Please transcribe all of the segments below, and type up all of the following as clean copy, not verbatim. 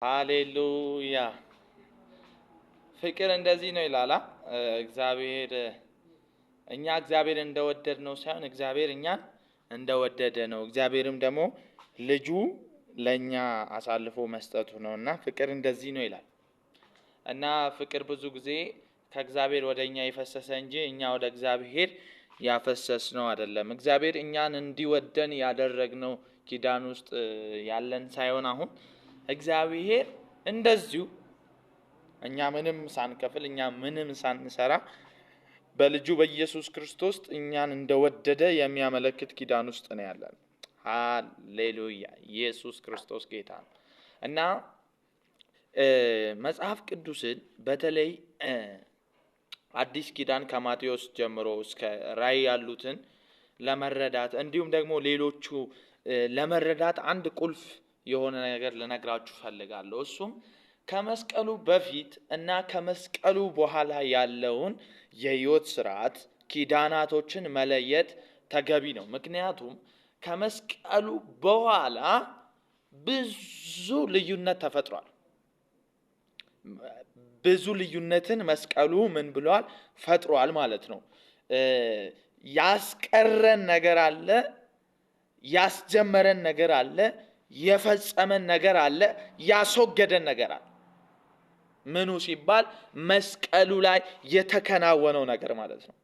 ሃሌሉያ። ፍቅር እንደዚህ ነው ይላል እግዚአብሔር። እኛ እግዚአብሔር እንደወደድ ነው ሳይሆን እግዚአብሔር እኛን እንደወደደ ነው። እግዚአብሔርም ደግሞ ልጁ ለኛ አሳልፎ መስጠቱ ነውና ፍቅር እንደዚህ ነው ይላል። እና ፍቅር ብዙ ጊዜ ከእግዚአብሔር ወደኛ የፈሰሰ እንጂ እኛ ወደ እግዚአብሔር ያፈሰስነው አይደለም። እግዚአብሔር እኛን እንዲወደን ያደረግነው ኪዳን ውስጥ ያለን ሳይሆን አሁን እግዚአብሔር እንደዚሁ እኛ ምንም ሳንከፍል እኛ ምንም ሳንሰራ በልጁ በኢየሱስ ክርስቶስ እኛን እንደወደደ የሚያመለክት ኪዳን ውስጥ ነው ያለን። ሃሌሉያ! ኢየሱስ ክርስቶስ ጌታ ነው። እና መጽሐፍ ቅዱስን በተለይ አዲስ ኪዳን ከማቴዎስ ጀምሮ እስከ ራዕይ ያሉትን ለመረዳት እንዲሁም ደግሞ ሌሎቹ ለመረዳት አንድ ቁልፍ የሆነ ነገር ልነግራችሁ ፈልጋለሁ። እሱም ከመስቀሉ በፊት እና ከመስቀሉ በኋላ ያለውን የሕይወት ስርዓት ኪዳናቶችን መለየት ተገቢ ነው። ምክንያቱም ከመስቀሉ በኋላ ብዙ ልዩነት ተፈጥሯል። ብዙ ልዩነትን መስቀሉ ምን ብሏል? ፈጥሯል ማለት ነው። ያስቀረን ነገር አለ፣ ያስጀመረን ነገር አለ፣ የፈጸመን ነገር አለ፣ ያስወገደን ነገር አለ። ምኑ ሲባል መስቀሉ ላይ የተከናወነው ነገር ማለት ነው።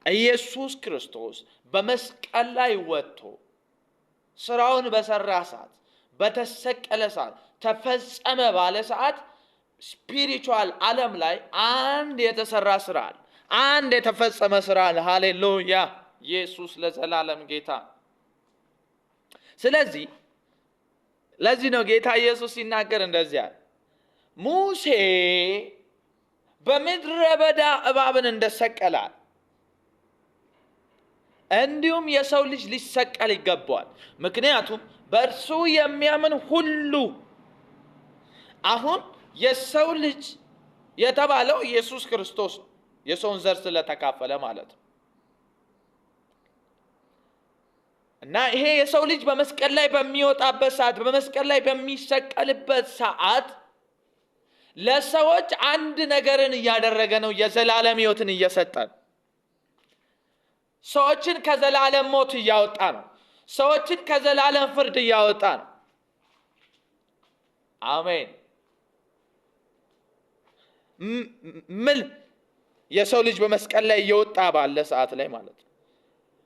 ኢየሱስ ክርስቶስ በመስቀል ላይ ወጥቶ ስራውን በሰራ ሰዓት፣ በተሰቀለ ሰዓት፣ ተፈጸመ ባለ ሰዓት ስፒሪቹዋል ዓለም ላይ አንድ የተሰራ ስራ አለ፣ አንድ የተፈጸመ ስራ አለ። ሃሌሉያ! ኢየሱስ ለዘላለም ጌታ። ስለዚህ ለዚህ ነው ጌታ ኢየሱስ ሲናገር እንደዚያ ሙሴ በምድረ በዳ እባብን እንደሰቀላል እንዲሁም የሰው ልጅ ሊሰቀል ይገባዋል። ምክንያቱም በእርሱ የሚያምን ሁሉ አሁን የሰው ልጅ የተባለው ኢየሱስ ክርስቶስ የሰውን ዘር ስለተካፈለ ማለት ነው። እና ይሄ የሰው ልጅ በመስቀል ላይ በሚወጣበት ሰዓት፣ በመስቀል ላይ በሚሰቀልበት ሰዓት ለሰዎች አንድ ነገርን እያደረገ ነው። የዘላለም ሕይወትን እየሰጠ ነው። ሰዎችን ከዘላለም ሞት እያወጣ ነው። ሰዎችን ከዘላለም ፍርድ እያወጣ ነው። አሜን። ምን የሰው ልጅ በመስቀል ላይ እየወጣ ባለ ሰዓት ላይ ማለት ነው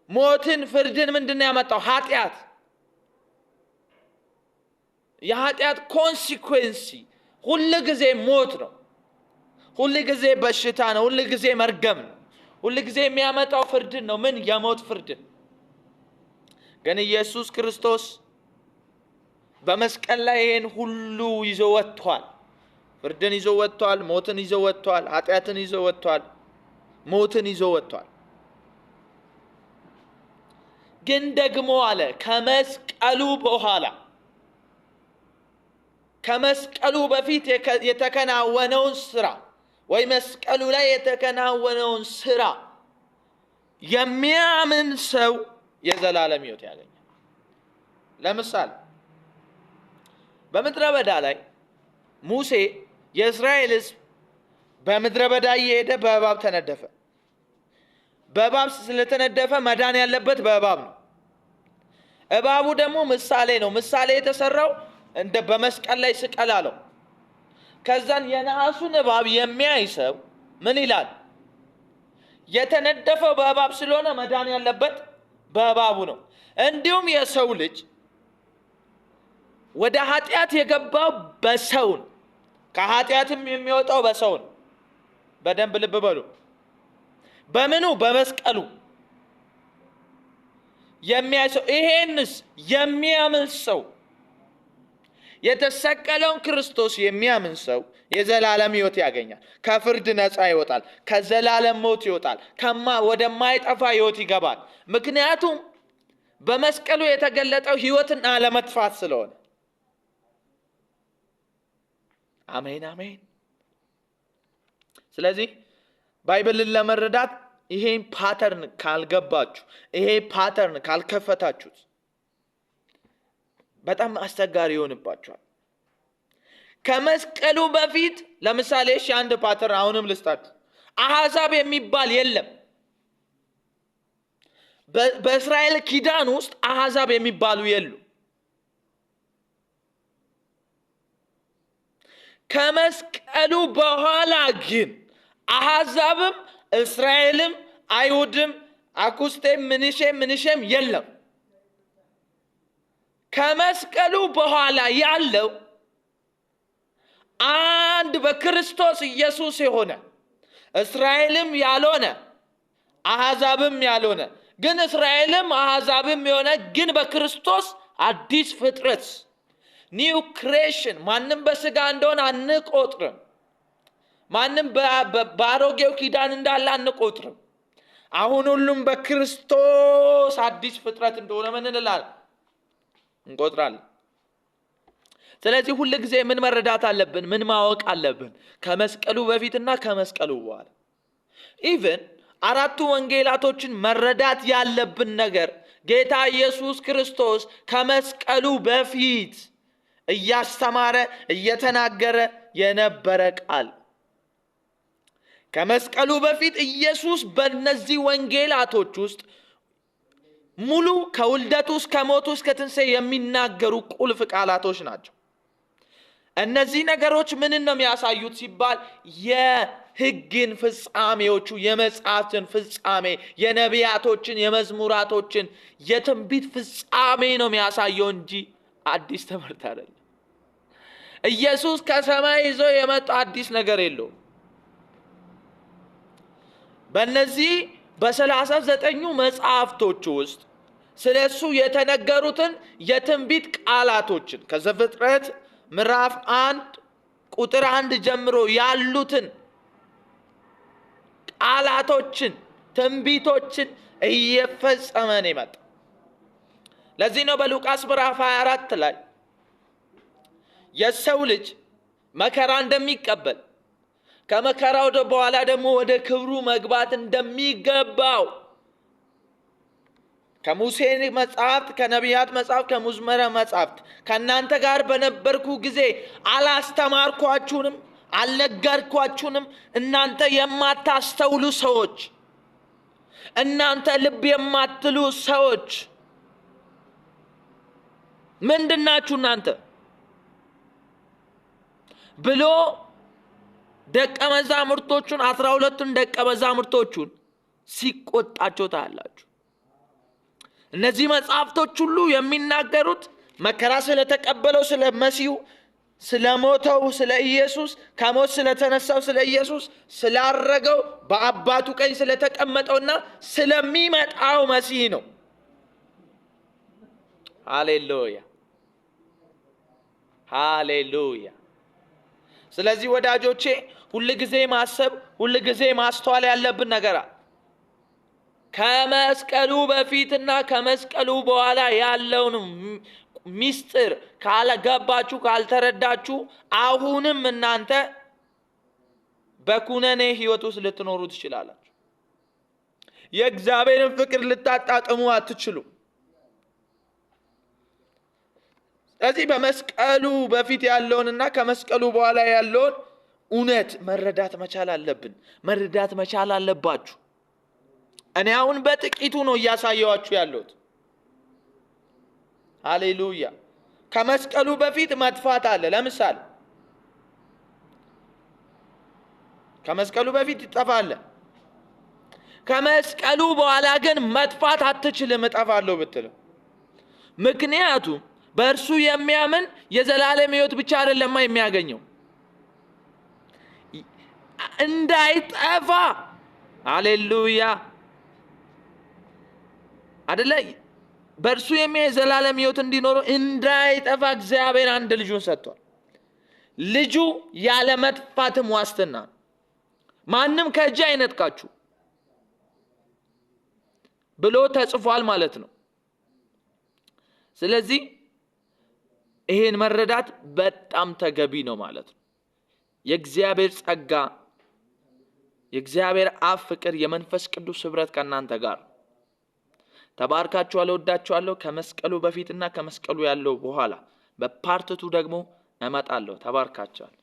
ሞትን፣ ፍርድን ምንድን ነው ያመጣው? ኃጢአት። የኃጢአት ኮንሲኩዌንሲ ሁል ጊዜ ሞት ነው። ሁል ጊዜ በሽታ ነው። ሁል ጊዜ መርገም ነው። ሁል ጊዜ የሚያመጣው ፍርድን ነው። ምን? የሞት ፍርድን። ግን ኢየሱስ ክርስቶስ በመስቀል ላይ ይሄን ሁሉ ይዞ ወጥቷል። ፍርድን ይዞ ወጥቷል። ሞትን ይዞ ወጥቷል። ኃጢአትን ይዞ ወጥቷል። ሞትን ይዞ ወጥቷል። ግን ደግሞ አለ ከመስቀሉ በኋላ ከመስቀሉ በፊት የተከናወነውን ስራ ወይ መስቀሉ ላይ የተከናወነውን ስራ የሚያምን ሰው የዘላለም ሕይወት ያገኛል። ለምሳሌ በምድረ በዳ ላይ ሙሴ የእስራኤል ሕዝብ በምድረ በዳ እየሄደ በእባብ ተነደፈ። በእባብ ስለተነደፈ መዳን ያለበት በእባብ ነው። እባቡ ደግሞ ምሳሌ ነው። ምሳሌ የተሰራው እንደ በመስቀል ላይ ስቀል አለው። ከዛን የነሐሱን እባብ የሚያይ ሰው ምን ይላል? የተነደፈው በእባብ ስለሆነ መዳን ያለበት በእባቡ ነው። እንዲሁም የሰው ልጅ ወደ ኃጢአት የገባው በሰው ነው። ከኃጢአትም የሚወጣው በሰው ነው። በደንብ ልብ በሉ። በምኑ? በመስቀሉ የሚያይ ሰው። ይሄንስ የሚያምን ሰው የተሰቀለውን ክርስቶስ የሚያምን ሰው የዘላለም ሕይወት ያገኛል። ከፍርድ ነፃ ይወጣል። ከዘላለም ሞት ይወጣል። ወደማይጠፋ ሕይወት ይገባል። ምክንያቱም በመስቀሉ የተገለጠው ሕይወትና አለመጥፋት ስለሆነ። አሜን አሜን። ስለዚህ ባይብልን ለመረዳት ይሄን ፓተርን ካልገባችሁ፣ ይሄ ፓተርን ካልከፈታችሁት በጣም አስቸጋሪ ይሆንባችኋል። ከመስቀሉ በፊት ለምሳሌ አንድ ፓተርን አሁንም ልስጣት። አሕዛብ የሚባል የለም። በእስራኤል ኪዳን ውስጥ አሕዛብ የሚባሉ የሉ። ከመስቀሉ በኋላ ግን አሕዛብም እስራኤልም አይሁድም አኩስቴም ምንሼም የለም። ከመስቀሉ በኋላ ያለው አንድ በክርስቶስ ኢየሱስ የሆነ እስራኤልም ያልሆነ አሕዛብም ያልሆነ ግን እስራኤልም አሕዛብም የሆነ ግን በክርስቶስ አዲስ ፍጥረት ኒው ክሬሽን። ማንም በስጋ እንደሆነ አንቆጥርም። ማንም በአሮጌው ኪዳን እንዳለ አንቆጥርም። አሁን ሁሉም በክርስቶስ አዲስ ፍጥረት እንደሆነ ምን እንላለን? እንቆጥራለን። ስለዚህ ሁሉ ጊዜ ምን መረዳት አለብን? ምን ማወቅ አለብን? ከመስቀሉ በፊትና ከመስቀሉ በኋላ ኢቭን አራቱ ወንጌላቶችን መረዳት ያለብን ነገር ጌታ ኢየሱስ ክርስቶስ ከመስቀሉ በፊት እያስተማረ እየተናገረ የነበረ ቃል። ከመስቀሉ በፊት ኢየሱስ በእነዚህ ወንጌላቶች ውስጥ ሙሉ ከውልደቱ እስከ ሞቱ እስከ ትንሣኤ የሚናገሩ ቁልፍ ቃላቶች ናቸው። እነዚህ ነገሮች ምንን ነው የሚያሳዩት ሲባል የሕግን ፍጻሜዎቹ፣ የመጽሐፍትን ፍጻሜ፣ የነቢያቶችን፣ የመዝሙራቶችን፣ የትንቢት ፍጻሜ ነው የሚያሳየው እንጂ አዲስ ትምህርት አይደለም። ኢየሱስ ከሰማይ ይዞ የመጣ አዲስ ነገር የለውም። በእነዚህ በ39 መጽሐፍቶች ውስጥ ስለ እሱ የተነገሩትን የትንቢት ቃላቶችን ከዘፍጥረት ምዕራፍ 1 ቁጥር 1 ጀምሮ ያሉትን ቃላቶችን ትንቢቶችን እየፈጸመ ነው የመጣው። ለዚህ ነው በሉቃስ ምዕራፍ 24 ላይ የሰው ልጅ መከራ እንደሚቀበል ከመከራው በኋላ ደግሞ ወደ ክብሩ መግባት እንደሚገባው ከሙሴ መጽሐፍት፣ ከነቢያት መጽሐፍት፣ ከመዝሙረ መጽሐፍት ከእናንተ ጋር በነበርኩ ጊዜ አላስተማርኳችሁንም? አልነገርኳችሁንም? እናንተ የማታስተውሉ ሰዎች፣ እናንተ ልብ የማትሉ ሰዎች ምንድናችሁ እናንተ ብሎ ደቀ መዛሙርቶቹን 12ቱን ደቀ መዛሙርቶቹን ሲቆጣቸው ታያላችሁ። እነዚህ መጽሐፍቶች ሁሉ የሚናገሩት መከራ ስለተቀበለው ስለ መሲሁ፣ ስለሞተው ስለ ኢየሱስ፣ ከሞት ስለተነሳው ስለ ኢየሱስ፣ ስላረገው በአባቱ ቀኝ ስለተቀመጠውና ስለሚመጣው መሲህ ነው። ሃሌሉያ ሃሌሉያ። ስለዚህ ወዳጆቼ ሁልጊዜ ማሰብ ሁልጊዜ ማስተዋል ያለብን ነገር ከመስቀሉ በፊትና ከመስቀሉ በኋላ ያለውን ሚስጥር ካልገባችሁ ካልተረዳችሁ አሁንም እናንተ በኩነኔ ህይወት ውስጥ ልትኖሩ ትችላላችሁ። የእግዚአብሔርን ፍቅር ልታጣጥሙ አትችሉም። ስለዚህ በመስቀሉ በፊት ያለውንና ከመስቀሉ በኋላ ያለውን እውነት መረዳት መቻል አለብን። መረዳት መቻል አለባችሁ። እኔ አሁን በጥቂቱ ነው እያሳየዋችሁ ያለሁት። ሃሌሉያ። ከመስቀሉ በፊት መጥፋት አለ። ለምሳሌ ከመስቀሉ በፊት ይጠፋል። ከመስቀሉ በኋላ ግን መጥፋት አትችልም እጠፋለሁ ብትል። ምክንያቱም በእርሱ የሚያምን የዘላለም ሕይወት ብቻ አይደለም የሚያገኘው እንዳይጠፋ። ሃሌሉያ አይደለ? በእርሱ የሚያምን የዘላለም ሕይወት እንዲኖረው እንዳይጠፋ እግዚአብሔር አንድ ልጁን ሰጥቷል። ልጁ ያለ መጥፋትም ዋስትና፣ ማንም ከእጅ አይነጥቃችሁ ብሎ ተጽፏል ማለት ነው። ስለዚህ ይሄን መረዳት በጣም ተገቢ ነው ማለት ነው። የእግዚአብሔር ጸጋ፣ የእግዚአብሔር አብ ፍቅር፣ የመንፈስ ቅዱስ ኅብረት ከእናንተ ጋር። ተባርካችኋል። ወዳችኋለሁ። ከመስቀሉ በፊትና ከመስቀሉ ያለው በኋላ በፓርት 2 ደግሞ እመጣለሁ። ተባርካችኋል።